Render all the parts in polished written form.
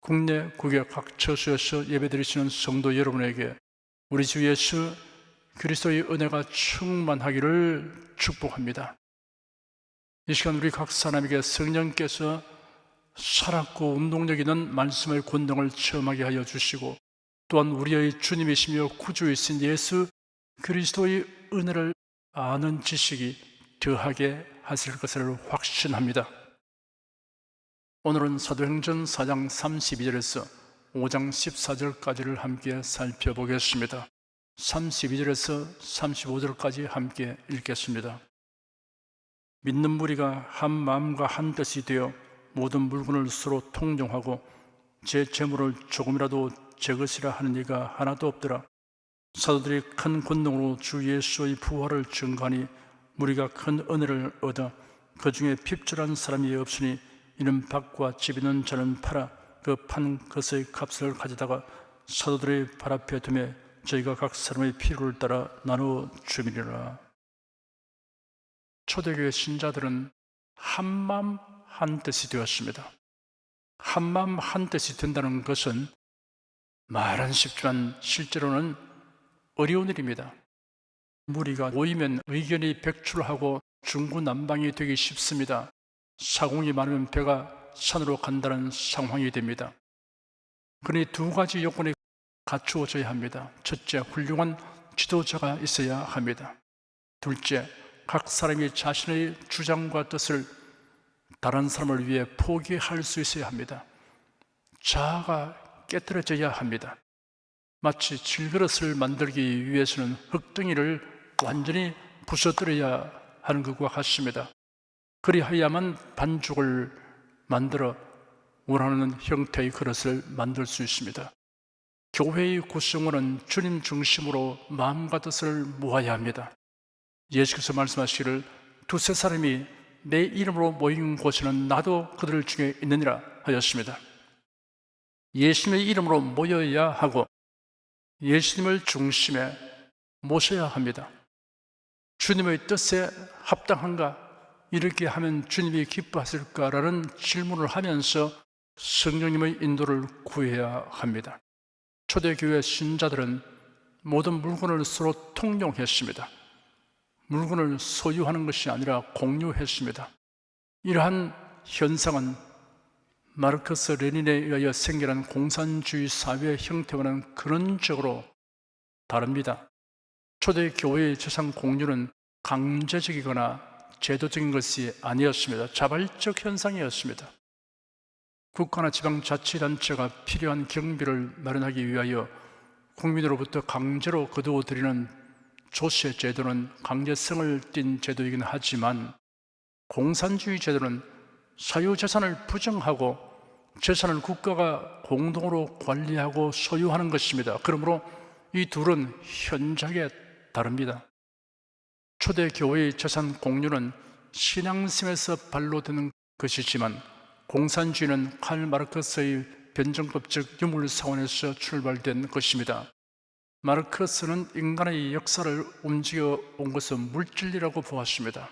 국내, 국외 각 처소에서 예배드리시는 성도 여러분에게 우리 주 예수 그리스도의 은혜가 충만하기를 축복합니다. 이 시간 우리 각 사람에게 성령께서 살았고 운동력 있는 말씀의 권능을 체험하게 하여 주시고, 또한 우리의 주님이시며 구주이신 예수 그리스도의 은혜를 아는 지식이 더하게 하실 것을 확신합니다. 오늘은 사도행전 4장 32절에서 5장 14절까지를 함께 살펴보겠습니다. 32절에서 35절까지 함께 읽겠습니다. 믿는 무리가 한 마음과 한 뜻이 되어 모든 물건을 서로 통용하고 제 재물을 조금이라도 적으시라 하는 이가 하나도 없더라. 사도들이 큰 권능으로 주 예수의 부활을 증거하니 무리가 큰 은혜를 얻어 그 중에 핍절한 사람이 없으니 이는 밭과 집 있는 자는 팔아 그 판 것의 값을 가져다가 사도들의 발 앞에 두매 저희가 각 사람의 필요를 따라 나누어 주미리라. 초대교회 신자들은 한마음 한뜻이 되었습니다. 한마음 한뜻이 된다는 것은 말은 쉽지만 실제로는 어려운 일입니다. 무리가 모이면 의견이 백출하고 중구난방이 되기 쉽습니다. 사공이 많으면 배가 산으로 간다는 상황이 됩니다. 그러니 두 가지 요건이 갖추어져야 합니다. 첫째, 훌륭한 지도자가 있어야 합니다. 둘째, 각 사람이 자신의 주장과 뜻을 다른 사람을 위해 포기할 수 있어야 합니다. 자아가 깨뜨려져야 합니다. 마치 질그릇을 만들기 위해서는 흙덩이를 완전히 부서뜨려야 하는 것과 같습니다. 그리하야만 반죽을 만들어 원하는 형태의 그릇을 만들 수 있습니다. 교회의 구성원은 주님 중심으로 마음과 뜻을 모아야 합니다. 예수께서 말씀하시기를 두세 사람이 내 이름으로 모인 곳에는 나도 그들 중에 있느니라 하였습니다. 예수님의 이름으로 모여야 하고 예수님을 중심에 모셔야 합니다. 주님의 뜻에 합당한가? 이렇게 하면 주님이 기뻐하실까라는 질문을 하면서 성령님의 인도를 구해야 합니다. 초대교회 신자들은 모든 물건을 서로 통용했습니다. 물건을 소유하는 것이 아니라 공유했습니다. 이러한 현상은 마르크스 레닌에 의하여 생겨난 공산주의 사회 형태와는 근원적으로 다릅니다. 초대교회의 재산 공유는 강제적이거나 제도적인 것이 아니었습니다. 자발적 현상이었습니다. 국가나 지방자치단체가 필요한 경비를 마련하기 위하여 국민으로부터 강제로 거두어들이는 조세 제도는 강제성을 띤 제도이긴 하지만, 공산주의 제도는 사유재산을 부정하고 재산을 국가가 공동으로 관리하고 소유하는 것입니다. 그러므로 이 둘은 현저하게 다릅니다. 초대교회의 재산 공유는 신앙심에서 발로되는 것이지만, 공산주의는 칼 마르크스의 변정법적 유물사원에서 출발된 것입니다. 마르크스는 인간의 역사를 움직여 온 것은 물질이라고 보았습니다.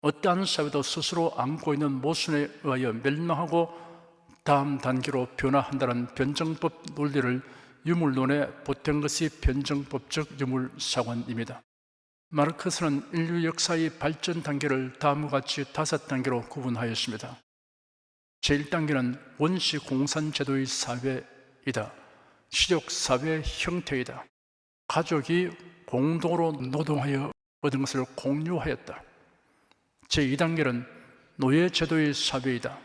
어떠한 사회도 스스로 안고 있는 모순에 의하여 멸망하고 다음 단계로 변화한다는 변정법 논리를 유물론에 보탠 것이 변정법적 유물사관입니다. 마르크스는 인류 역사의 발전 단계를 다음과 같이 5단계로 구분하였습니다. 제1단계는 원시 공산제도의 사회이다. 시족사회 형태이다. 가족이 공동으로 노동하여 얻은 것을 공유하였다. 제2단계는 노예제도의 사회이다.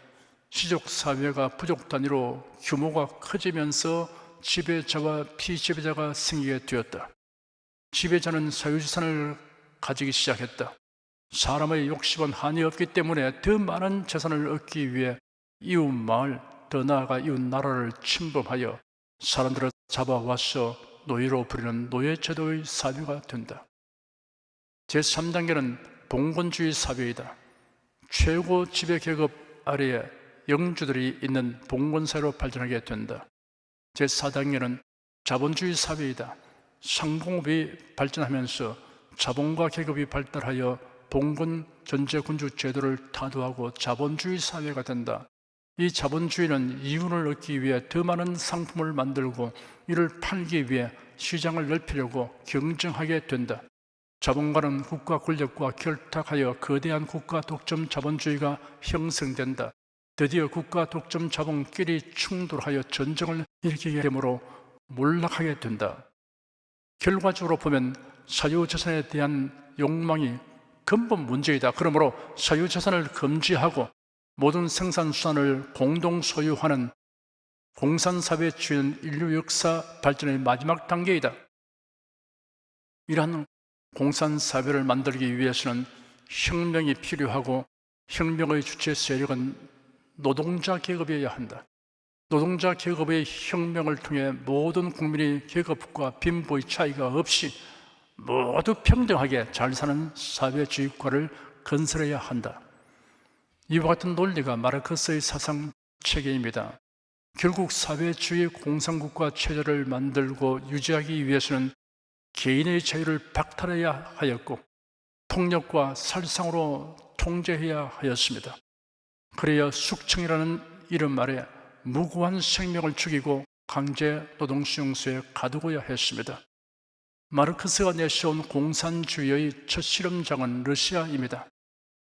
시족사회가 부족 단위로 규모가 커지면서 지배자와 피지배자가 생기게 되었다. 지배자는 사유재산을 가지기 시작했다. 사람의 욕심은 한이 없기 때문에 더 많은 재산을 얻기 위해 이웃 마을, 더 나아가 이웃 나라를 침범하여 사람들을 잡아와서 노예로 부리는 노예제도의 사회가 된다. 제3단계는 봉건주의 사회이다. 최고 지배계급 아래에 영주들이 있는 봉건사회로 발전하게 된다. 제4단계는 자본주의 사회이다. 상공업이 발전하면서 자본과 계급이 발달하여 봉건 전제군주 제도를 타도하고 자본주의 사회가 된다. 이 자본주의는 이윤을 얻기 위해 더 많은 상품을 만들고 이를 팔기 위해 시장을 넓히려고 경쟁하게 된다. 자본가는 국가 권력과 결탁하여 거대한 국가 독점 자본주의가 형성된다. 드디어 국가 독점 자본끼리 충돌하여 전쟁을 일으키게 되므로 몰락하게 된다. 결과적으로 보면 사유재산에 대한 욕망이 근본 문제이다. 그러므로 사유재산을 금지하고 모든 생산수단을 공동 소유하는 공산사회주의는 인류 역사 발전의 마지막 단계이다. 이러한 공산사회를 만들기 위해서는 혁명이 필요하고 혁명의 주체 세력은 노동자 계급이어야 한다. 노동자 계급의 혁명을 통해 모든 국민이 계급과 빈부의 차이가 없이 모두 평등하게 잘 사는 사회주의국가를 건설해야 한다. 이와 같은 논리가 마르크스의 사상 체계입니다. 결국 사회주의 공산국가 체제를 만들고 유지하기 위해서는 개인의 자유를 박탈해야 하였고 폭력과 살상으로 통제해야 하였습니다. 그래야 숙청이라는 이름 아래 무고한 생명을 죽이고 강제 노동수용소에 가두어야 했습니다. 마르크스가 내세운 공산주의의 첫 실험장은 러시아입니다.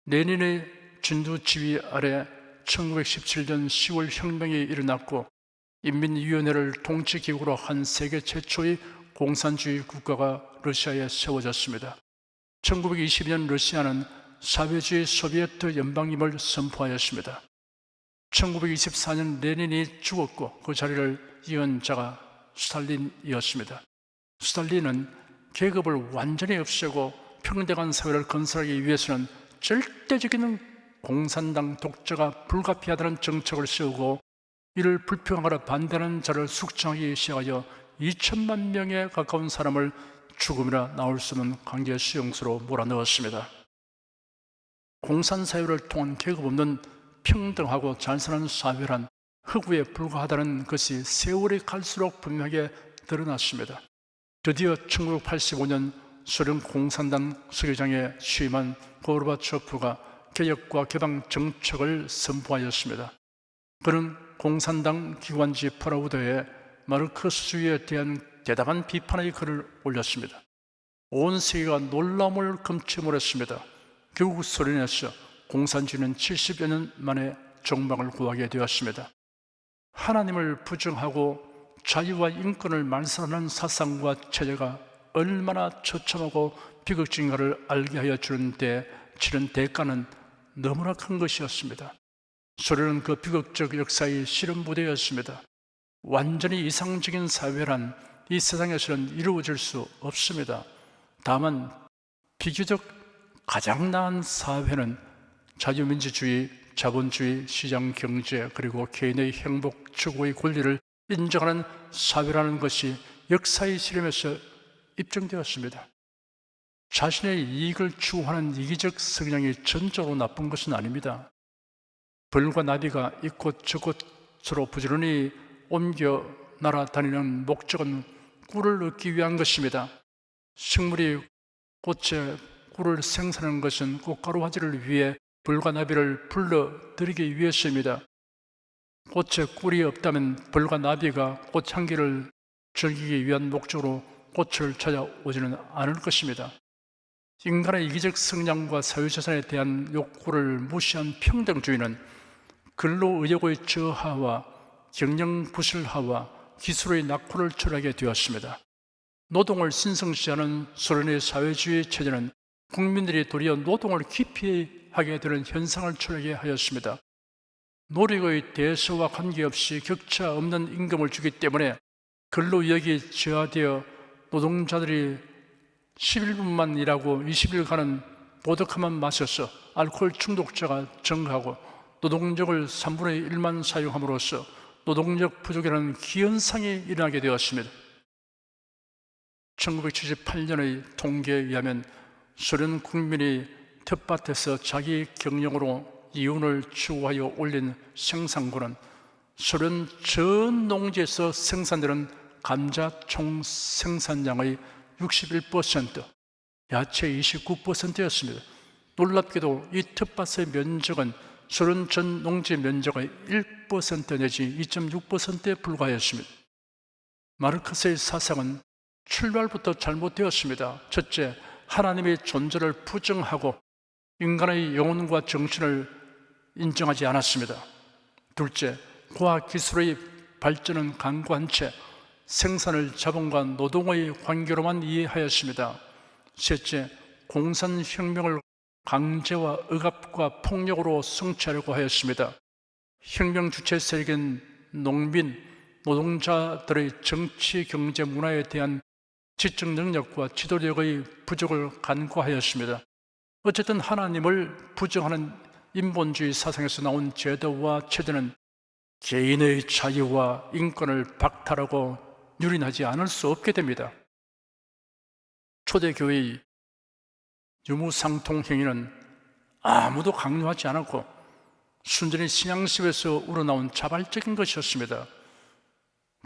레닌의 진두지휘 아래 1917년 10월 혁명이 일어났고 인민위원회를 통치기구로 한 세계 최초의 공산주의 국가가 러시아에 세워졌습니다. 1920년 러시아는 사회주의 소비에트 연방임을 선포하였습니다. 1924년 레닌이 죽었고 그 자리를 이은 자가 스탈린이었습니다. 스탈린은 계급을 완전히 없애고 평등한 사회를 건설하기 위해서는 절대적인 공산당 독재가 불가피하다는 정책을 세우고 이를 불평하러 반대하는 자를 숙청하기 시작하여 2천만 명에 가까운 사람을 죽음이나 나올 수 없는 강제 수용소로 몰아넣었습니다. 공산사회를 통한 계급 없는 평등하고 잘 사는 사회란 허구에 불과하다는 것이 세월이 갈수록 분명하게 드러났습니다. 드디어 1985년 소련 공산당 서기장에 취임한 고르바초프가 개혁과 개방 정책을 선포하였습니다. 그는 공산당 기관지 프라우드에 마르크스주의에 대한 대담한 비판의 글을 올렸습니다. 온 세계가 놀라움을 금치 못했습니다. 결국 소련에서 공산주의는 70여 년 만에 종방을 구하게 되었습니다. 하나님을 부정하고 자유와 인권을 말살하는 사상과 체제가 얼마나 처참하고 비극적인가를 알게 하여 주는데 치른 대가는 너무나 큰 것이었습니다. 소련은 그 비극적 역사의 실험부대였습니다. 완전히 이상적인 사회란 이 세상에서는 이루어질 수 없습니다. 다만 비교적 가장 나은 사회는 자유민주주의, 자본주의, 시장경제 그리고 개인의 행복 추구의 권리를 인정하는 사회라는 것이 역사의 실험에서 입증되었습니다. 자신의 이익을 추구하는 이기적 성향이 전적으로 나쁜 것은 아닙니다. 벌과 나비가 이곳 저곳으로 부지런히 옮겨 날아다니는 목적은 꿀을 얻기 위한 것입니다. 식물이 꽃에 꿀을 생산하는 것은 꽃가루 화질을 위해 벌과 나비를 불러들이기 위해서입니다. 꽃에 꿀이 없다면 벌과 나비가 꽃향기를 즐기기 위한 목적으로 꽃을 찾아오지는 않을 것입니다. 인간의 이기적 성향과 사유재산에 대한 욕구를 무시한 평등주의는 근로의욕의 저하와 경영부실화와 기술의 낙후를 초래하게 되었습니다. 노동을 신성시하는 소련의 사회주의 체제는 국민들이 도리어 노동을 기피하게 되는 현상을 초래하게 하였습니다. 노력의 대서와 관계없이 격차 없는 임금을 주기 때문에 근로의욕이 저하되어 노동자들이 11분만 일하고 20일간은 보드카만 마셔서 알코올 중독자가 증가하고 노동력을 3분의 1만 사용함으로써 노동력 부족이라는 기현상이 일어나게 되었습니다. 1978년의 통계에 의하면 소련 국민이 텃밭에서 자기 경영으로 이윤을 추구하여 올린 생산고는 소련 전 농지에서 생산되는 감자 총 생산량의 61%, 야채 29%였습니다. 놀랍게도 이 텃밭의 면적은 소련 전 농지 면적의 1% 내지 2.6%에 불과하였습니다. 마르크스의 사상은 출발부터 잘못되었습니다. 첫째, 하나님의 존재를 부정하고 인간의 영혼과 정신을 인정하지 않았습니다. 둘째, 과학기술의 발전은 강구한 채 생산을 자본과 노동의 관계로만 이해하였습니다. 셋째, 공산혁명을 강제와 억압과 폭력으로 성취하려고 하였습니다. 혁명 주체 세력인 농민, 노동자들의 정치, 경제, 문화에 대한 지적 능력과 지도력의 부족을 간과하였습니다. 어쨌든 하나님을 부정하는 인본주의 사상에서 나온 제도와 체제는 개인의 자유와 인권을 박탈하고 유린하지 않을 수 없게 됩니다. 초대교회의 유무상통 행위는 아무도 강요하지 않았고 순전히 신앙심에서 우러나온 자발적인 것이었습니다.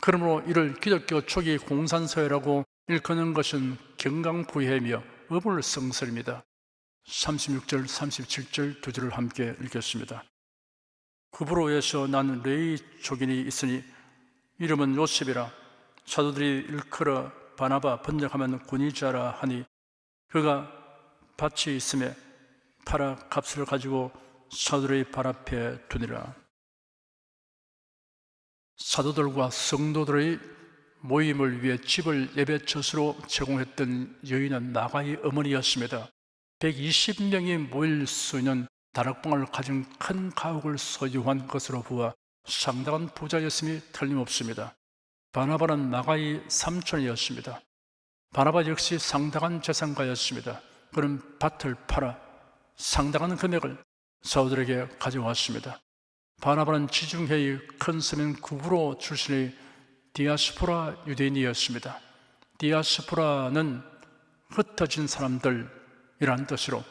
그러므로 이를 기독교 초기 공산사회라고 일컫는 것은 경강부회이며 어불성설입니다. 36절, 37절 두 절을 함께 읽겠습니다. 구브로에서 난 레위 족인이 있으니 이름은 요셉이라. 사도들이 일컬어 바나바 번역하면 군이자라 하니 그가 밭이 있음에 팔아 값을 가지고 사도들의 발 앞에 두니라. 사도들과 성도들의 모임을 위해 집을 예배처소로 제공했던 여인은 나가의 어머니였습니다. 120명이 모일 수 있는 다락방을 가진 큰 가옥을 소유한 것으로 보아 상당한 부자였음이 틀림없습니다. 바나바는 나가의 삼촌이었습니다. 바나바 역시 상당한 재산가였습니다. 그는 밭을 팔아 상당한 금액을 사도들에게 가져왔습니다. 바나바는 지중해의 큰 서민 구브로 출신의 디아스포라 유대인이었습니다. 디아스포라는 흩어진 사람들이란 뜻으로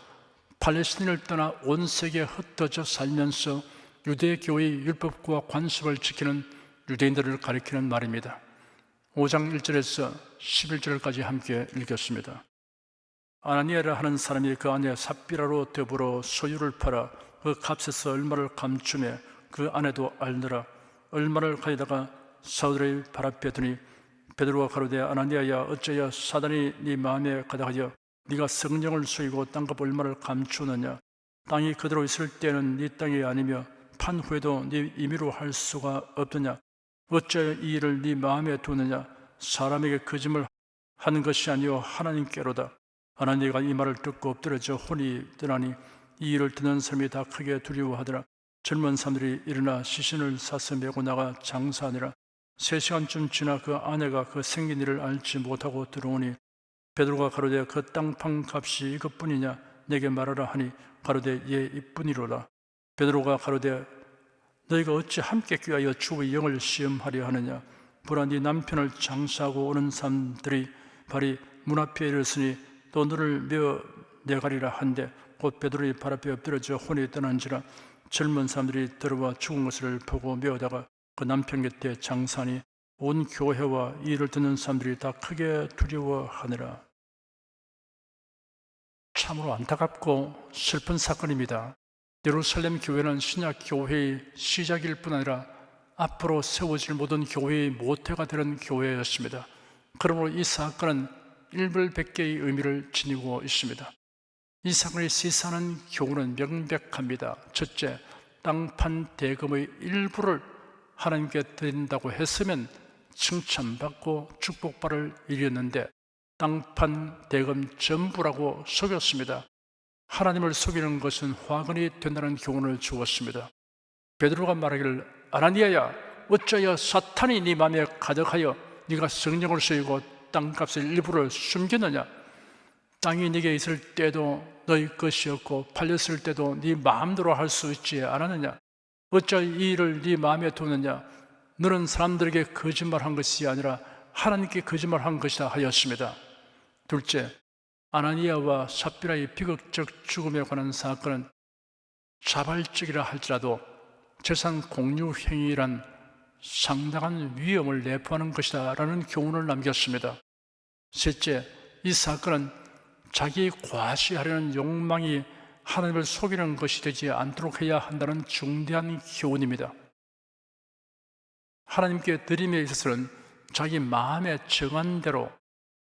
팔레스틴을 떠나 온 세계에 흩어져 살면서 유대교회의 율법과 관습을 지키는 유대인들을 가리키는 말입니다. 5장 1절에서 11절까지 함께 읽겠습니다. 아나니아라 하는 사람이 그 아내 삽비라로 더불어 소유를 팔아 그 값에서 얼마를 감추매 그 아내도 알느라. 얼마를 가져다가 사도들의 발 앞에 두니 베드로가 가로되 아나니아야 어찌하여 사단이 네 마음에 가득하여 네가 성령을 속이고 땅값 얼마를 감추느냐. 땅이 그대로 있을 때는 네 땅이 아니며 판 후에도 네 임의로 할 수가 없느냐. 어찌하여 이 일을 네 마음에 두느냐. 사람에게 거짓말 하는 것이 아니요 하나님께로다. 아나니아가 이 말을 듣고 엎드려져 혼이 떠나니 이 일을 듣는 사람이 다 크게 두려워하더라. 젊은 사람들이 일어나 시신을 사서 메고 나가 장사하니라. 3시간쯤 지나 그 아내가 그 생긴 일을 알지 못하고 들어오니 베드로가 가로되 그 땅판 값이 이것뿐이냐 내게 말하라 하니 가로되 예 이뿐이로라. 베드로가 가로되 너희가 어찌 함께 꾀하여 주의 영을 시험하려 하느냐. 보라 네 남편을 장사하고 오는 사람들이 발이 문 앞에 이르렀으니 또 너를 메어 내가리라 한데 곧 베드로의 발 앞에 엎드려져 혼이 떠난지라. 젊은 사람들이 들어와 죽은 것을 보고 메어다가 그 남편 곁에 장사하니 온 교회와 이 일을 듣는 사람들이 다 크게 두려워하느라. 참으로 안타깝고 슬픈 사건입니다. 예루살렘 교회는 신약 교회의 시작일 뿐 아니라 앞으로 세워질 모든 교회의 모태가 되는 교회였습니다. 그러므로 이 사건은 일벌백계의 의미를 지니고 있습니다. 이 사건의 시사하는 교훈은 명백합니다. 첫째, 땅판 대금의 일부를 하나님께 드린다고 했으면 칭찬받고 축복받을 일이었는데 땅판 대금 전부라고 속였습니다. 하나님을 속이는 것은 화근이 된다는 교훈을 주었습니다. 베드로가 말하기를 아나니아야 어찌하여 사탄이 네 마음에 가득하여 네가 성령을 속이고 땅값의 일부를 숨겼느냐. 땅이 네게 있을 때도 너희 것이었고 팔렸을 때도 네 마음대로 할 수 있지 않았느냐. 어찌하여 이 일을 네 마음에 두느냐. 너는 사람들에게 거짓말한 것이 아니라 하나님께 거짓말한 것이다 하였습니다. 둘째, 아나니아와 삽비라의 비극적 죽음에 관한 사건은 자발적이라 할지라도 재산 공유 행위란 상당한 위험을 내포하는 것이다 라는 교훈을 남겼습니다. 셋째, 이 사건은 자기 과시하려는 욕망이 하나님을 속이는 것이 되지 않도록 해야 한다는 중대한 교훈입니다. 하나님께 드림에 있어서는 자기 마음에 정한 대로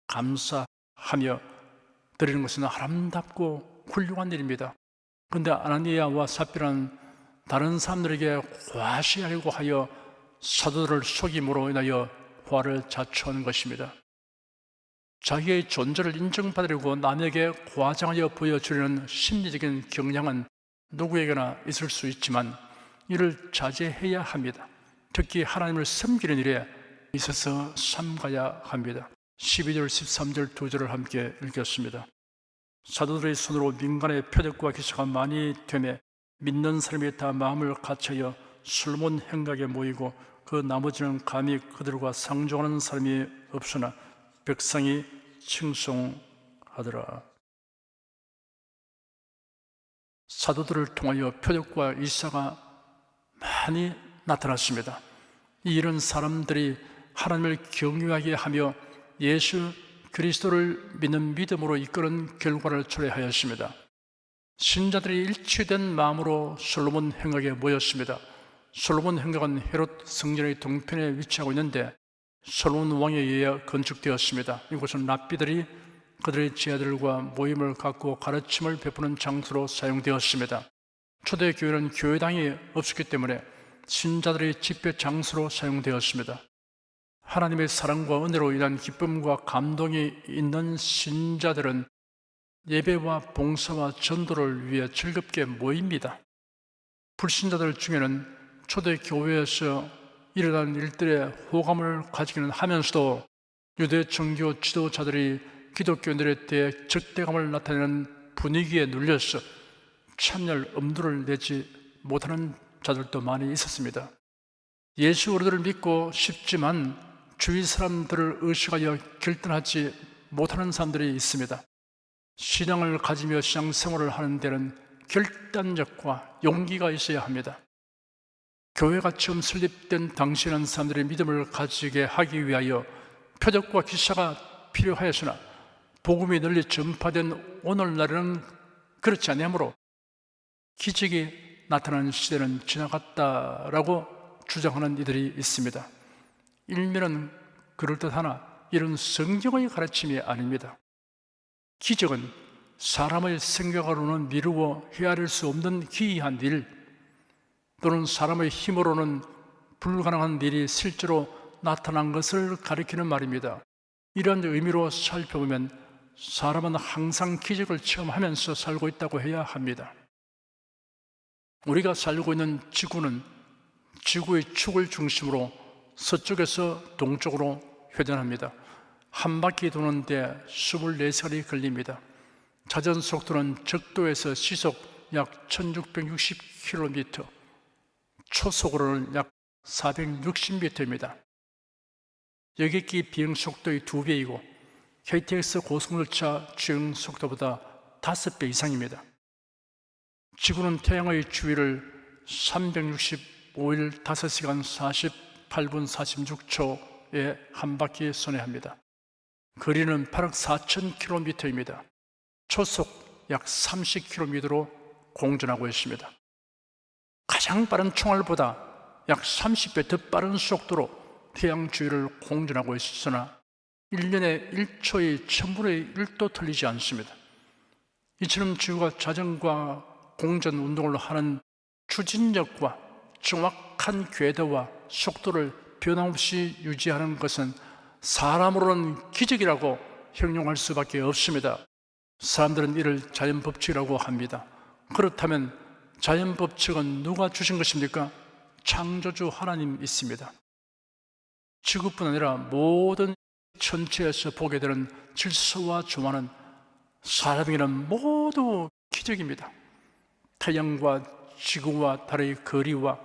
감사하며 드리는 것은 아름답고 훌륭한 일입니다. 그런데 아나니아와 삽비라는 다른 사람들에게 과시하려고 하여 사도들을 속임으로 인하여 화를 자초하는 것입니다. 자기의 존재를 인정받으려고 남에게 과장하여 보여주려는 심리적인 경향은 누구에게나 있을 수 있지만 이를 자제해야 합니다. 특히 하나님을 섬기는 일에 있어서 삼가야 합니다. 12절, 13절 두 절을 함께 읽겠습니다. 사도들의 손으로 민간의 표적과 기사가 많이 되매 믿는 사람이 다 마음을 같이하여 솔몬 행각에 모이고 그 나머지는 감히 그들과 상종하는 사람이 없으나 백성이 칭송하더라. 사도들을 통하여 표적과 일사가 많이 나타났습니다. 이런 사람들이 하나님을 경외하게 하며 예수 그리스도를 믿는 믿음으로 이끄는 결과를 초래하였습니다. 신자들이 일치된 마음으로 솔로몬 행각에 모였습니다. 솔로몬 행각은 헤롯 성전의 동편에 위치하고 있는데 솔로몬 왕에 의해 건축되었습니다. 이곳은 랍비들이 그들의 제자들과 모임을 갖고 가르침을 베푸는 장소로 사용되었습니다. 초대교회는 교회당이 없었기 때문에 신자들의 집회 장소로 사용되었습니다. 하나님의 사랑과 은혜로 인한 기쁨과 감동이 있는 신자들은 예배와 봉사와 전도를 위해 즐겁게 모입니다. 불신자들 중에는 초대교회에서 일어난 일들에 호감을 가지기는 하면서도 유대 정교 지도자들이 기독교인들에 대해 적대감을 나타내는 분위기에 눌려서 참여할 엄두를 내지 못하는 자들도 많이 있었습니다. 예수 그리스도를 믿고 싶지만 주위 사람들을 의식하여 결단하지 못하는 사람들이 있습니다. 신앙을 가지며 신앙생활을 하는 데는 결단력과 용기가 있어야 합니다. 교회가 처음 설립된 당시에는 사람들이 믿음을 가지게 하기 위하여 표적과 기사가 필요하였으나 복음이 널리 전파된 오늘날에는 그렇지 않으므로 기적이 나타나는 시대는 지나갔다라고 주장하는 이들이 있습니다. 일면은 그럴듯하나 이런 성경의 가르침이 아닙니다. 기적은 사람의 생각으로는 미루어 헤아릴 수 없는 기이한 일 또는 사람의 힘으로는 불가능한 일이 실제로 나타난 것을 가리키는 말입니다. 이런 의미로 살펴보면 사람은 항상 기적을 체험하면서 살고 있다고 해야 합니다. 우리가 살고 있는 지구는 지구의 축을 중심으로 서쪽에서 동쪽으로 회전합니다. 한 바퀴 도는데 24시간이 걸립니다. 자전 속도는 적도에서 시속 약 1660km, 초속으로는 약 460m입니다. 여객기 비행 속도의 2배이고 KTX 고속열차 주행 속도보다 5배 이상입니다. 지구는 태양의 주위를 365일 5시간 48분 46초에 한 바퀴 선회합니다. 거리는 8억 4천 km입니다. 초속 약 30km로 공전하고 있습니다. 가장 빠른 총알보다 약 30배 더 빠른 속도로 태양 주위를 공전하고 있으나 1년에 1초의 1000분의 1도 틀리지 않습니다. 이처럼 지구가 자전과 공전 운동을 하는 추진력과 정확한 궤도와 속도를 변함없이 유지하는 것은 사람으로는 기적이라고 형용할 수밖에 없습니다. 사람들은 이를 자연법칙이라고 합니다. 그렇다면 자연법칙은 누가 주신 것입니까? 창조주 하나님 있습니다. 지구뿐 아니라 모든 천체에서 보게 되는 질서와 조화는 사람에게는 모두 기적입니다. 태양과 지구와 달의 거리와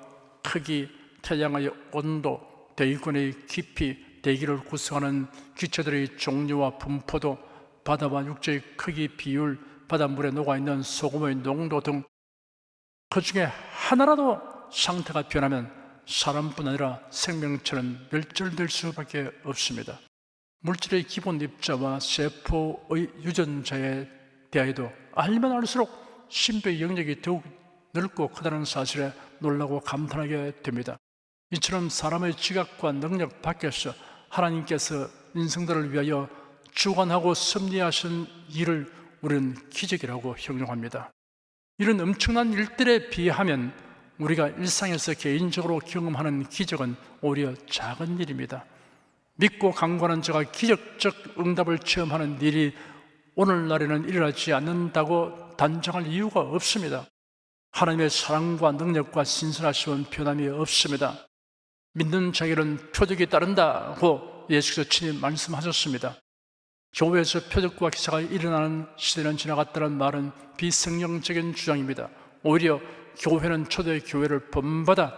크기, 태양의 온도, 대기권의 깊이, 대기를 구성하는 기체들의 종류와 분포도, 바다와 육지의 크기, 비율, 바닷물에 녹아있는 소금의 농도 등 그 중에 하나라도 상태가 변하면 사람뿐 아니라 생명체는 멸절될 수밖에 없습니다. 물질의 기본 입자와 세포의 유전자에 대하여도 알면 알수록 신비의 영역이 더욱 넓고 크다는 사실에 놀라고 감탄하게 됩니다. 이처럼 사람의 지각과 능력 밖에서 하나님께서 인생들을 위하여 주관하고 섭리하신 일을 우리는 기적이라고 형용합니다. 이런 엄청난 일들에 비하면 우리가 일상에서 개인적으로 경험하는 기적은 오히려 작은 일입니다. 믿고 강구하는 자가 기적적 응답을 체험하는 일이 오늘날에는 일어나지 않는다고 단정할 이유가 없습니다. 하나님의 사랑과 능력과 신선하심은 변함이 없습니다. 믿는 자에게는 표적이 따른다고 예수께서 친히 말씀하셨습니다. 교회에서 표적과 기사가 일어나는 시대는 지나갔다는 말은 비성경적인 주장입니다. 오히려 교회는 초대 교회를 본받아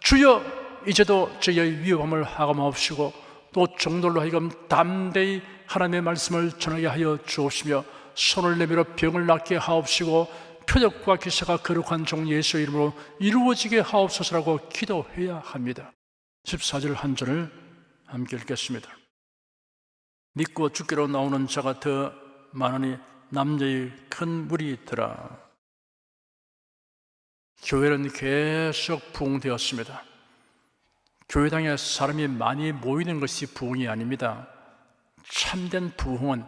주여 이제도 저희의 위험함을 하감하옵시고 또 종들로 하여금 담대히 하나님의 말씀을 전하게 하여 주옵시며 손을 내밀어 병을 낫게 하옵시고 표적과 기사가 거룩한 종 예수의 이름으로 이루어지게 하옵소서라고 기도해야 합니다. 14절 한 절을 함께 읽겠습니다. 믿고 주께로 나오는 자가 더 많으니 남자의 큰 무리 더라. 교회는 계속 부흥되었습니다. 교회당에 사람이 많이 모이는 것이 부흥이 아닙니다. 참된 부흥은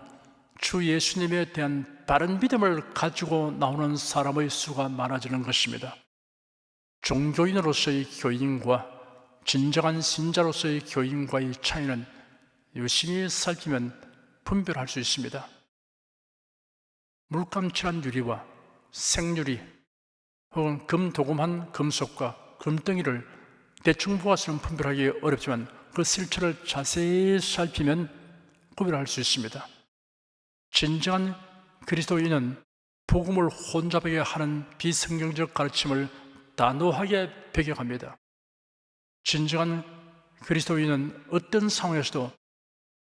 주 예수님에 대한 바른 믿음을 가지고 나오는 사람의 수가 많아지는 것입니다. 종교인으로서의 교인과 진정한 신자로서의 교인과의 차이는 유심히 살피면 분별할 수 있습니다. 물감칠한 유리와 생유리 혹은 금도금한 금속과 금덩이를 대충 보아서는 분별하기 어렵지만 그 실체를 자세히 살피면 구별할 수 있습니다. 진정한 그리스도인은 복음을 혼잡하게 하는 비성경적 가르침을 단호하게 배격합니다. 진정한 그리스도인은 어떤 상황에서도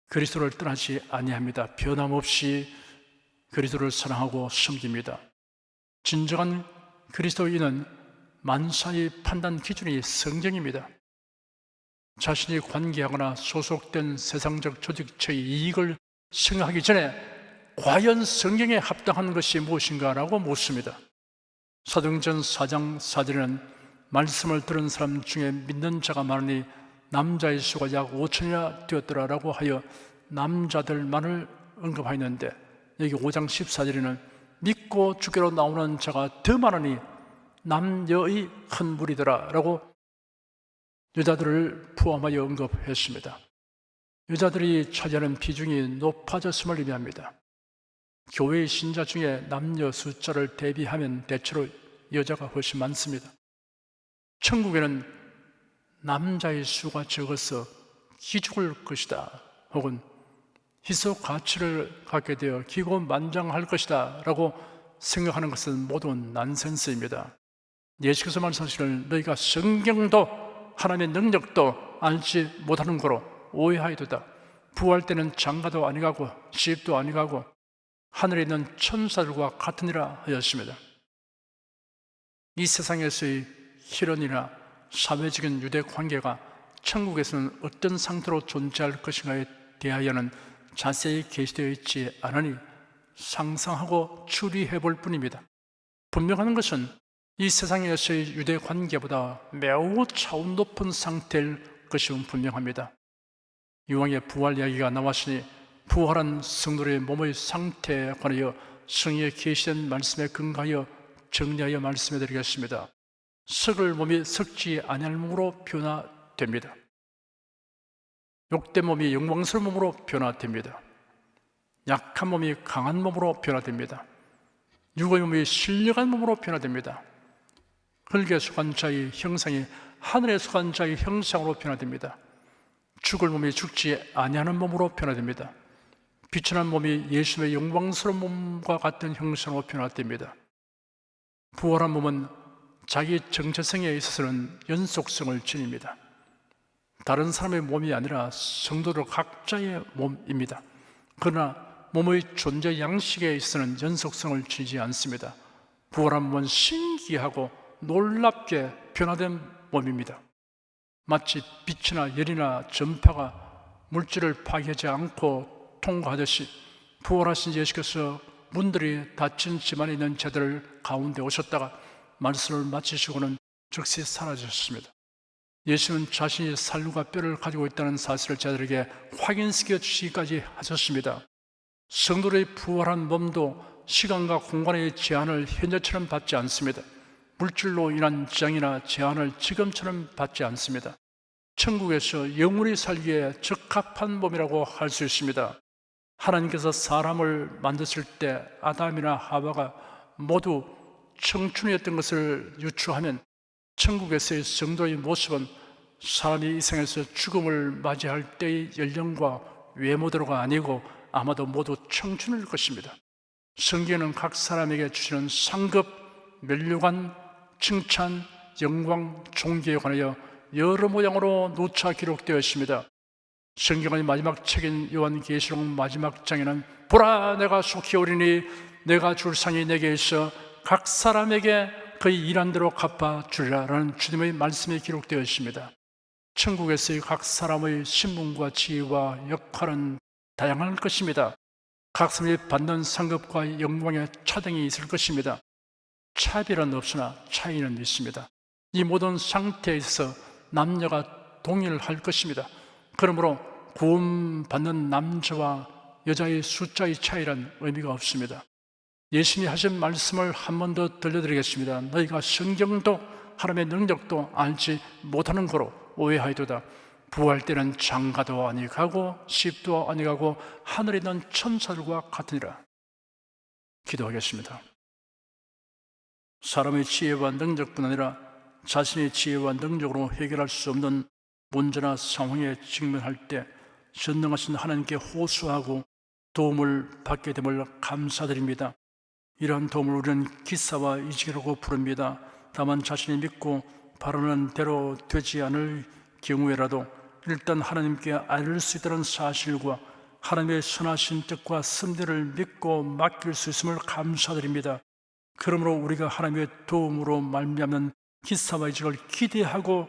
그리스도를 떠나지 아니합니다. 변함없이 그리스도를 사랑하고 섬깁니다. 진정한 그리스도인은 만사의 판단 기준이 성경입니다. 자신이 관계하거나 소속된 세상적 조직체의 이익을 생각하기 전에 과연 성경에 합당한 것이 무엇인가라고 묻습니다. 사도행전 4장 4절에는 말씀을 들은 사람 중에 믿는 자가 많으니 남자의 수가 약 5천이나 되었더라라고 하여 남자들만을 언급하였는데 여기 5장 14절에는 믿고 주께로 나오는 자가 더 많으니 남녀의 큰 무리더라라고 여자들을 포함하여 언급했습니다. 여자들이 차지하는 비중이 높아졌음을 의미합니다. 교회의 신자 중에 남녀 숫자를 대비하면 대체로 여자가 훨씬 많습니다. 천국에는 남자의 수가 적어서 기죽을 것이다 혹은 희소 가치를 갖게 되어 기고만장할 것이다 라고 생각하는 것은 모두 난센스입니다. 예수께서 말씀하시기를 너희가 성경도 하나님의 능력도 알지 못하는 거로 오해하여도다. 부활 때는 장가도 아니가고 시집도 아니가고 하늘에 있는 천사들과 같으니라 하였습니다. 이 세상에서의 혈연이나 사회적인 유대 관계가 천국에서는 어떤 상태로 존재할 것인가에 대하여는 자세히 계시되어 있지 않으니 상상하고 추리해 볼 뿐입니다. 분명한 것은 이 세상에서의 유대 관계보다 매우 차원 높은 상태일 것이 분명합니다. 이왕에 부활 이야기가 나왔으니 부활한 성도의 몸의 상태에 관하여 성경에 계시된 말씀에 근거하여 정리하여 말씀해 드리겠습니다. 썩을 몸이 썩지 아니할 몸으로 변화됩니다. 욕된 몸이 영광스러운 몸으로 변화됩니다. 약한 몸이 강한 몸으로 변화됩니다. 육의 몸이 신령한 몸으로 변화됩니다. 흙에 속한 자의 형상이 하늘에 속한 자의 형상으로 변화됩니다. 죽을 몸이 죽지 아니하는 몸으로 변화됩니다. 비천한 몸이 예수님의 영광스러운 몸과 같은 형상으로 변화됩니다. 부활한 몸은 자기 정체성에 있어서는 연속성을 지닙니다. 다른 사람의 몸이 아니라 성도들 각자의 몸입니다. 그러나 몸의 존재 양식에 있어서는 연속성을 지니지 않습니다. 부활한 몸은 신기하고 놀랍게 변화된 몸입니다. 마치 빛이나 열이나 전파가 물질을 파괴하지 않고 통과하듯이 부활하신 예수께서 문들이 닫힌 집안에 있는 제자들 가운데 오셨다가 말씀을 마치시고는 즉시 사라지셨습니다. 예수는 자신이 살과 뼈를 가지고 있다는 사실을 제자들에게 확인시켜 주시기까지 하셨습니다. 성도들의 부활한 몸도 시간과 공간의 제한을 현재처럼 받지 않습니다. 물질로 인한 지장이나 제한을 지금처럼 받지 않습니다. 천국에서 영원히 살기에 적합한 몸이라고 할 수 있습니다. 하나님께서 사람을 만드실 때 아담이나 하와가 모두 청춘이었던 것을 유추하면 천국에서의 성도의 모습은 사람이 이 생에서 죽음을 맞이할 때의 연령과 외모대로가 아니고 아마도 모두 청춘일 것입니다. 성경에는 각 사람에게 주시는 상급, 면류관, 칭찬, 영광, 존귀에 관하여 여러 모양으로 누차 기록되어 있습니다. 성경의 마지막 책인 요한계시록 마지막 장에는 보라, 내가 속히 오리니 내가 줄 상이 내게 있어 각 사람에게 그의 일한 대로 갚아 주리라 라는 주님의 말씀이 기록되어 있습니다. 천국에서의 각 사람의 신분과 지위와 역할은 다양할 것입니다. 각 사람이 받는 상급과 영광의 차등이 있을 것입니다. 차별은 없으나 차이는 있습니다. 이 모든 상태에 있어서 남녀가 동일할 것입니다. 그러므로 구원받는 남자와 여자의 숫자의 차이란 의미가 없습니다. 예수님이 하신 말씀을 한 번 더 들려드리겠습니다. 너희가 성경도 하나님의 능력도 알지 못하는 거로 오해하여도다. 부활 때는 장가도 아니가고 십도 아니가고 하늘에 있는 천사들과 같으니라. 기도하겠습니다. 사람의 지혜와 능력뿐 아니라 자신의 지혜와 능력으로 해결할 수 없는 문제나 상황에 직면할 때 전능하신 하나님께 호소하고 도움을 받게 됨을 감사드립니다. 이러한 도움을 우리는 기사와 이직이라고 부릅니다. 다만 자신이 믿고 바라는 대로 되지 않을 경우에라도 일단 하나님께 알릴 수 있다는 사실과 하나님의 선하신 뜻과 섭리를 믿고 맡길 수 있음을 감사드립니다. 그러므로 우리가 하나님의 도움으로 말미암는 기사와 이직을 기대하고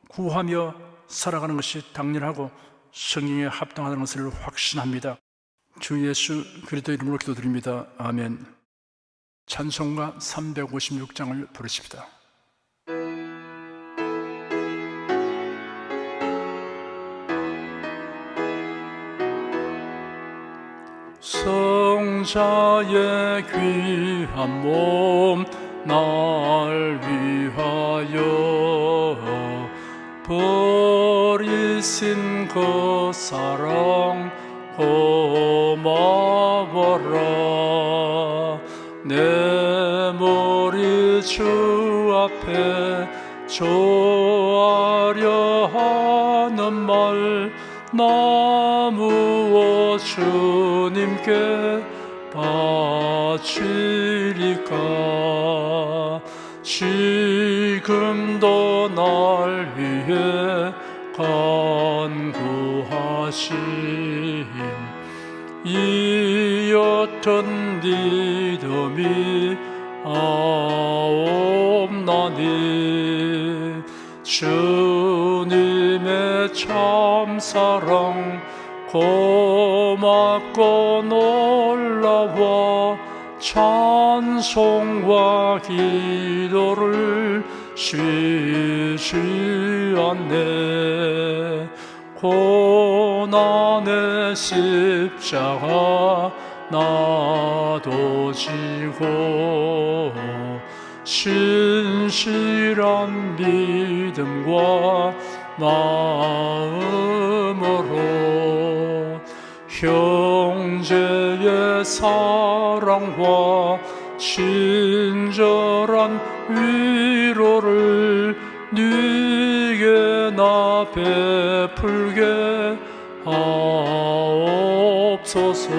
구하며 살아가는 것이 당연하고 성경에 합당하다는 것을 확신합니다. 주 예수 그리스도 이름으로 기도드립니다. 아멘. 찬송가 356장을 부르십니다. 성자의 귀한 몸 날 위하여 버리신 그 사랑 고마워라. 내 머리 주 앞에 조아려 하는 말 나무어 주님께 바치리까. 지금도 날 위해 간구하신 이 어떤 믿음이 아옵나니. 주님의 참사랑 고맙고 놀라워 찬송과 기도를 쉬지 않네. 고난의 십자가 나도 지고 신실한 믿음과 마음으로 형제의 사랑과 친절한 위로를 네게 나 베풀게 하옵소서.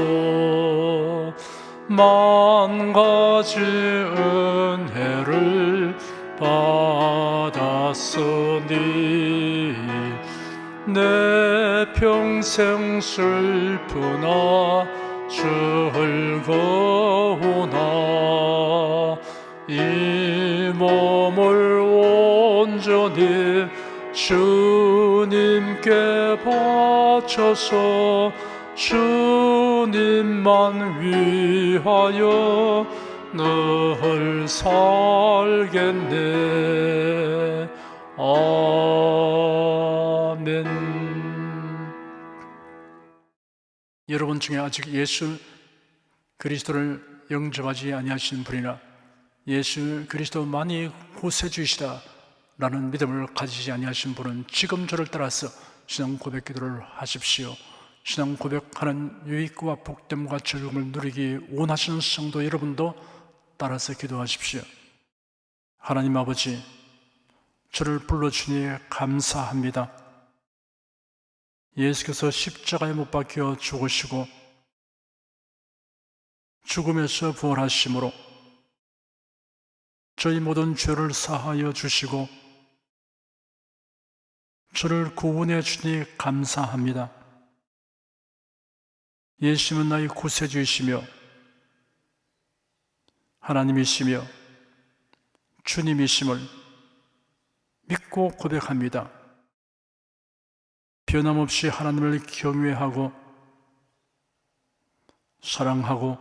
만 가지 은혜를 받았으니 내 평생 슬프나 즐거우나 이 몸을 온전히 주님께 바쳐서 주님만 위하여 늘 살겠네. 아멘. 여러분 중에 아직 예수 그리스도를 영접하지 아니하신 분이나 예수 그리스도만이 구세주이시다 라는 믿음을 가지지 아니하신 분은 지금 저를 따라서 신앙 고백 기도를 하십시오. 신앙 고백하는 유익과 복됨과 즐거움을 누리기 원하시는 성도 여러분도 따라서 기도하십시오. 하나님 아버지, 저를 불러주니 감사합니다. 예수께서 십자가에 못 박혀 죽으시고 죽음에서 부활하심으로 저희 모든 죄를 사하여 주시고 저를 구원해 주니 감사합니다. 예수님은 나의 구세주이시며 하나님이시며 주님이심을 믿고 고백합니다. 변함없이 하나님을 경외하고 사랑하고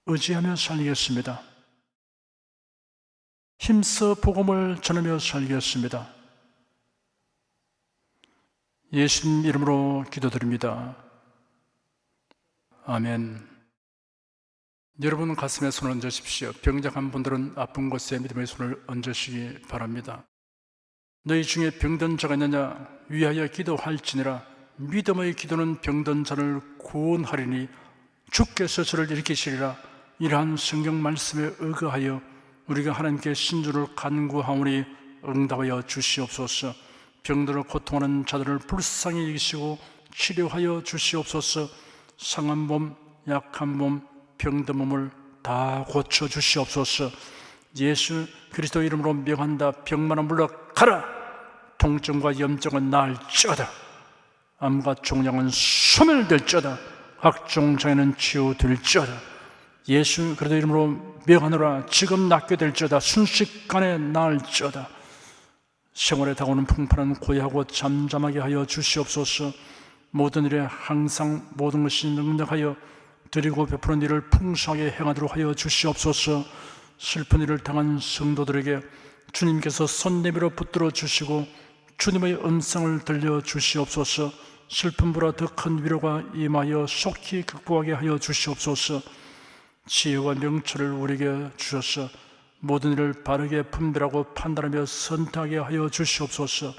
의지하며 살겠습니다. 힘써 복음을 전하며 살겠습니다. 예수님 이름으로 기도드립니다. 아멘. 여러분 가슴에 손을 얹으십시오. 병장한 분들은 아픈 곳에 믿음의 손을 얹으시기 바랍니다. 너희 중에 병든 자가 있느냐? 위하여 기도할지니라. 믿음의 기도는 병든 자를 구원하리니 주께서 저를 일으키시리라. 이러한 성경 말씀에 의거하여 우리가 하나님께 신주를 간구하오니 응답하여 주시옵소서. 병들어 고통하는 자들을 불쌍히 여기시고 치료하여 주시옵소서. 상한 몸, 약한 몸, 병든 몸을 다 고쳐 주시옵소서. 예수 그리스도 이름으로 명한다. 병만아 물러가라. 통증과 염증은 나을지어다. 암과 종양은 소멸될지어다. 각종 장애는 치유될지어다. 예수 그리스도 이름으로 명하노라. 지금 낫게 될지어다. 순식간에 나을지어다. 생활에 다가오는 풍파는 고요하고 잠잠하게 하여 주시옵소서. 모든 일에 항상 모든 것이 능력하여 드리고 베푸는 일을 풍성하게 행하도록 하여 주시옵소서. 슬픈 일을 당한 성도들에게 주님께서 손 내밀어 붙들어 주시고 주님의 음성을 들려 주시옵소서. 슬픔보다 더 큰 위로가 임하여 속히 극복하게 하여 주시옵소서. 지혜와 명철을 우리에게 주셔서 모든 일을 바르게 분별하고 판단하며 선택하게 하여 주시옵소서.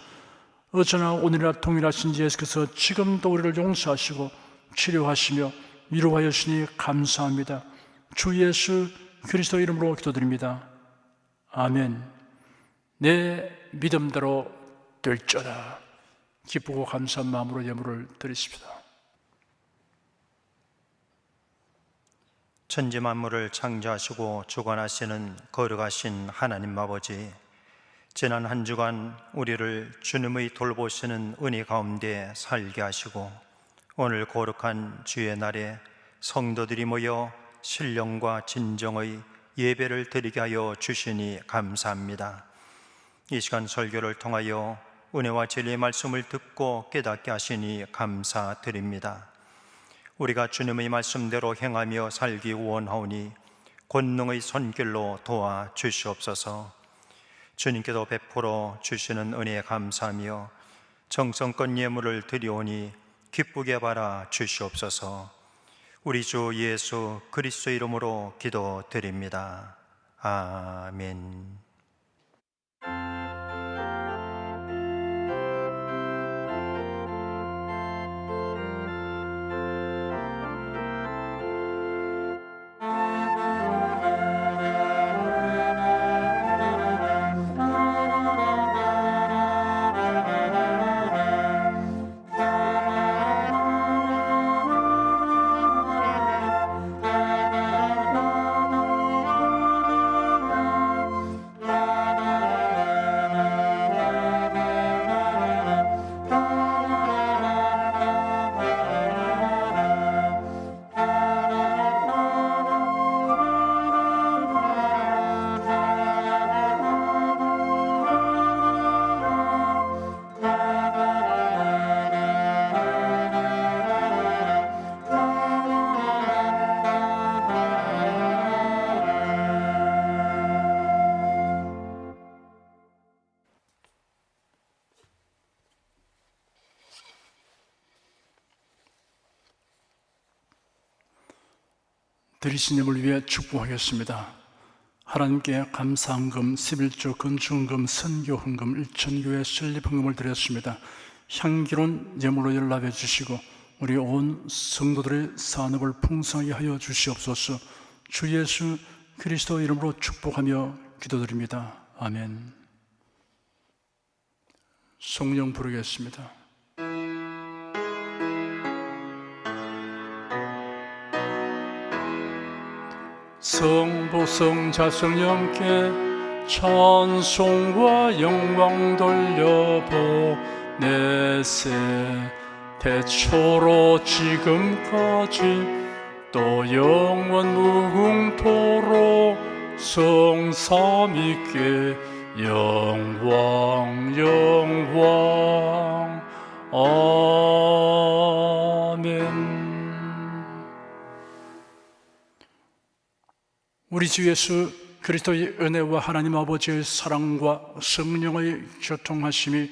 어제나 오늘이나 동일하신 예수께서 지금도 우리를 용서하시고 치료하시며 위로하여 주시니 감사합니다. 주 예수 그리스도 이름으로 기도드립니다. 아멘. 내 믿음대로 될지어다. 기쁘고 감사한 마음으로 예물을 드리십시다. 천지 만물을 창조하시고 주관하시는 거룩하신 하나님 아버지, 지난 한 주간 우리를 주님의 돌보시는 은혜 가운데 살게 하시고 오늘 거룩한 주의 날에 성도들이 모여 신령과 진정의 예배를 드리게 하여 주시니 감사합니다. 이 시간 설교를 통하여 은혜와 진리의 말씀을 듣고 깨닫게 하시니 감사드립니다. 우리가 주님의 말씀대로 행하며 살기 원하오니 권능의 손길로 도와 주시옵소서. 주님께도 베풀어 주시는 은혜에 감사하며 정성껏 예물을 드리오니 기쁘게 바라 주시옵소서. 우리 주 예수 그리스도 이름으로 기도드립니다. 아멘. 드리신 예물 위해 축복하겠습니다. 하나님께 감사헌금, 11조 건축헌금, 선교헌금, 일천교회 설립헌금을 드렸습니다. 향기로운 예물로 연락해 주시고 우리 온 성도들의 산업을 풍성하게 하여 주시옵소서. 주 예수 그리스도 이름으로 축복하며 기도드립니다. 아멘. 성령 부르겠습니다. 성부 성자 성령께 찬송과 영광 돌려보내세. 대초로 지금까지 또 영원 무궁토록 성삼위께 영광 영광. 아멘. 우리 주 예수 그리스도의 은혜와 하나님 아버지의 사랑과 성령의 교통하심이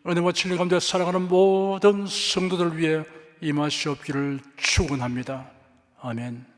은혜와 진리 가운데 살아가는 모든 성도들 위해 임하시옵기를 축원합니다. 아멘.